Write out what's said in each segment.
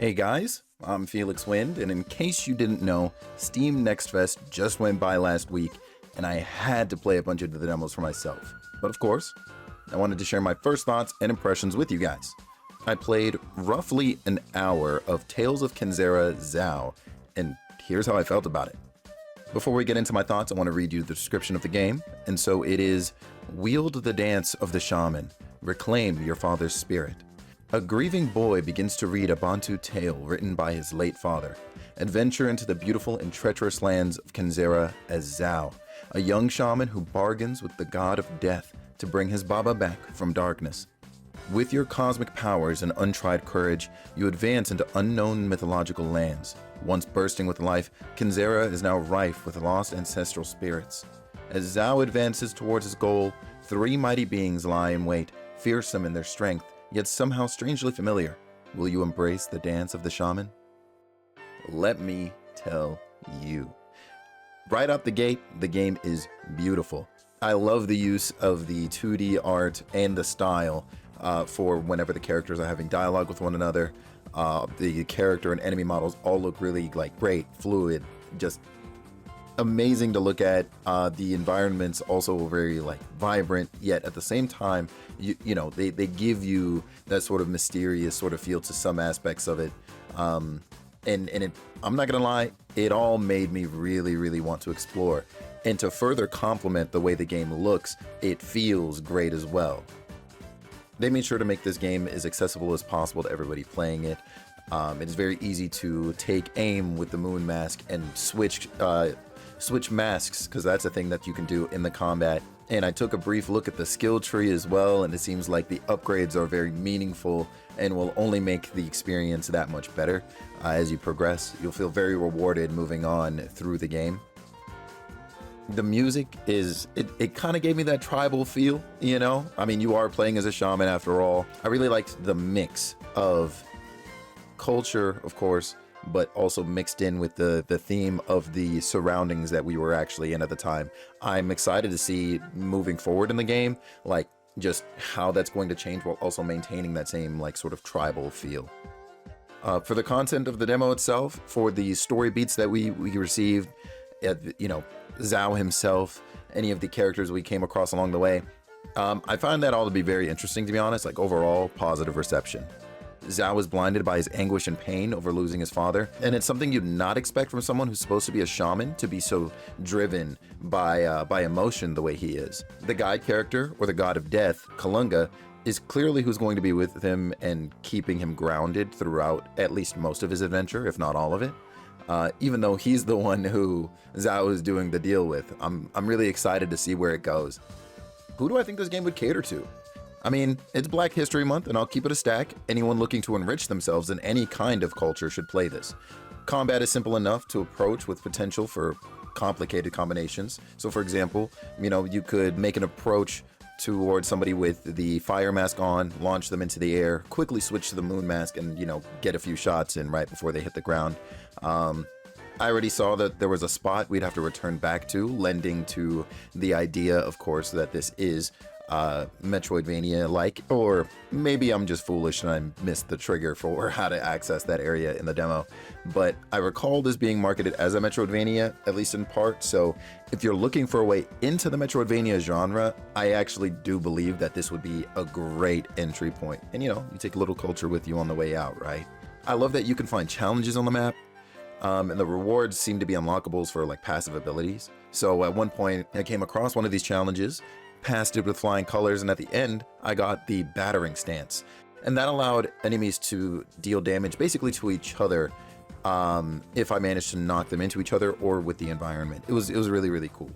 Hey guys, I'm Felix Wind, and in case you didn't know, Steam Next Fest just went by last week, and I had to play a bunch of the demos for myself. But of course, I wanted to share my first thoughts and impressions with you guys. I played roughly an hour of Tales of Kenzera Zhao, and here's how I felt about it. Before we get into my thoughts, I want to read you the description of the game, and so it is: wield the dance of the shaman, reclaim your father's spirit. A grieving boy begins to read a Bantu tale written by his late father. Adventure into the beautiful and treacherous lands of Kenzera as Zhao, a young shaman who bargains with the god of death to bring his Baba back from darkness. With your cosmic powers and untried courage, you advance into unknown mythological lands. Once bursting with life, Kenzera is now rife with lost ancestral spirits. As Zhao advances towards his goal, three mighty beings lie in wait, fearsome in their strength, yet somehow strangely familiar. Will you embrace the dance of the shaman? Let me tell you. Right out the gate, the game is beautiful. I love the use of the 2D art and the style for whenever the characters are having dialogue with one another. The character and enemy models all look really great, fluid, just amazing to look at. The environments also very vibrant, yet at the same time, you know, they give you that sort of mysterious sort of feel to some aspects of it. And it, I'm not gonna lie, it all made me really want to explore. And to further complement the way the game looks, it feels great as well. They made sure to make this game as accessible as possible to everybody playing it. It's very easy to take aim with the moon mask and switch masks, because that's a thing that you can do in the combat. And I took a brief look at the skill tree as well, and it seems like the upgrades are very meaningful and will only make the experience that much better. As you progress, you'll feel very rewarded moving on through the game. The music is, it kind of gave me that tribal feel, you know? I mean, you are playing as a shaman after all. I really liked the mix of culture, of course, but also mixed in with the theme of the surroundings that we were actually in at the time. I'm excited to see moving forward in the game, just how that's going to change while also maintaining that same sort of tribal feel. For the content of the demo itself, for the story beats that we received, Zhao himself, any of the characters we came across along the way, I find that all to be very interesting, to be honest. Overall positive reception. Zhao is blinded by his anguish and pain over losing his father, and it's something you'd not expect from someone who's supposed to be a shaman to be so driven by emotion the way he is. The guide character, or the god of death, Kalunga, is clearly who's going to be with him and keeping him grounded throughout at least most of his adventure, if not all of it. Even though he's the one who Zhao is doing the deal with, I'm really excited to see where it goes. Who do I think this game would cater to? I mean, it's Black History Month, and I'll keep it a stack. Anyone looking to enrich themselves in any kind of culture should play this. Combat is simple enough to approach with potential for complicated combinations. So for example, you could make an approach towards somebody with the fire mask on, launch them into the air, quickly switch to the moon mask, and get a few shots in right before they hit the ground. I already saw that there was a spot we'd have to return back to, lending to the idea, of course, that this is Metroidvania-like, or maybe I'm just foolish and I missed the trigger for how to access that area in the demo. But I recall this being marketed as a Metroidvania, at least in part, so if you're looking for a way into the Metroidvania genre, I actually do believe that this would be a great entry point. And you take a little culture with you on the way out, right? I love that you can find challenges on the map, and the rewards seem to be unlockables for passive abilities. So at one point, I came across one of these challenges, passed it with flying colors, and at the end, I got the battering stance. And that allowed enemies to deal damage basically to each other if I managed to knock them into each other or with the environment. It was really cool.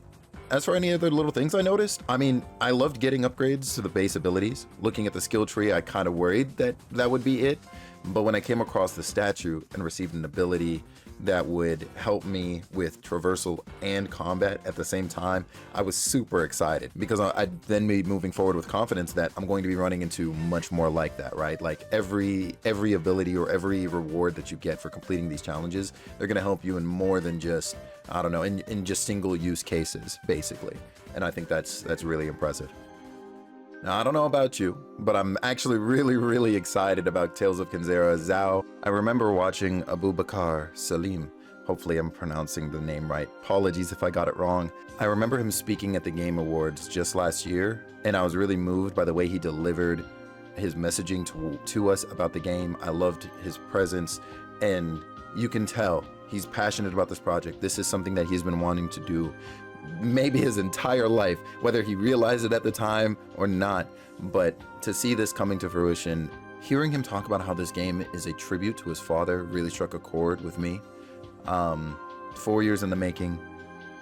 As for any other little things I noticed, I mean, I loved getting upgrades to the base abilities. Looking at the skill tree, I kind of worried that that would be it. But when I came across the statue and received an ability that would help me with traversal and combat at the same time, I was super excited, because I'd then be moving forward with confidence that I'm going to be running into much more like that, right? Every ability or every reward that you get for completing these challenges, they're going to help you in more than just, I don't know, in just single use cases, basically. And I think that's really impressive. Now, I don't know about you, but I'm actually really excited about Tales of Kenzera Zhao. I remember watching Abubakar Salim. Hopefully I'm pronouncing the name right. Apologies if I got it wrong. I remember him speaking at the Game Awards just last year, and I was really moved by the way he delivered his messaging to us about the game. I loved his presence, and you can tell he's passionate about this project. This is something that he's been wanting to do maybe his entire life, whether he realized it at the time or not. But to see this coming to fruition, hearing him talk about how this game is a tribute to his father really struck a chord with me. 4 years in the making.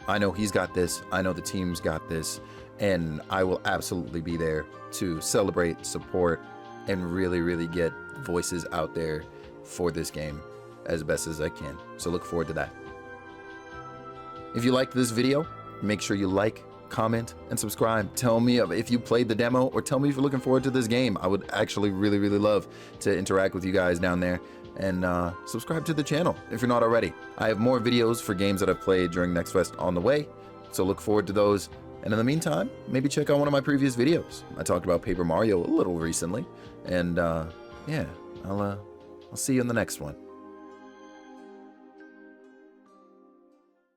I know he's got this. I know the team's got this. And I will absolutely be there to celebrate, support, and really get voices out there for this game as best as I can. So look forward to that. If you liked this video, make sure you like, comment, and subscribe. Tell me if you played the demo, or tell me if you're looking forward to this game. I would actually really love to interact with you guys down there. And subscribe to the channel if you're not already. I have more videos for games that I've played during Next Fest on the way, so look forward to those. And in the meantime, maybe check out one of my previous videos. I talked about Paper Mario a little recently, and yeah, I'll see you in the next one.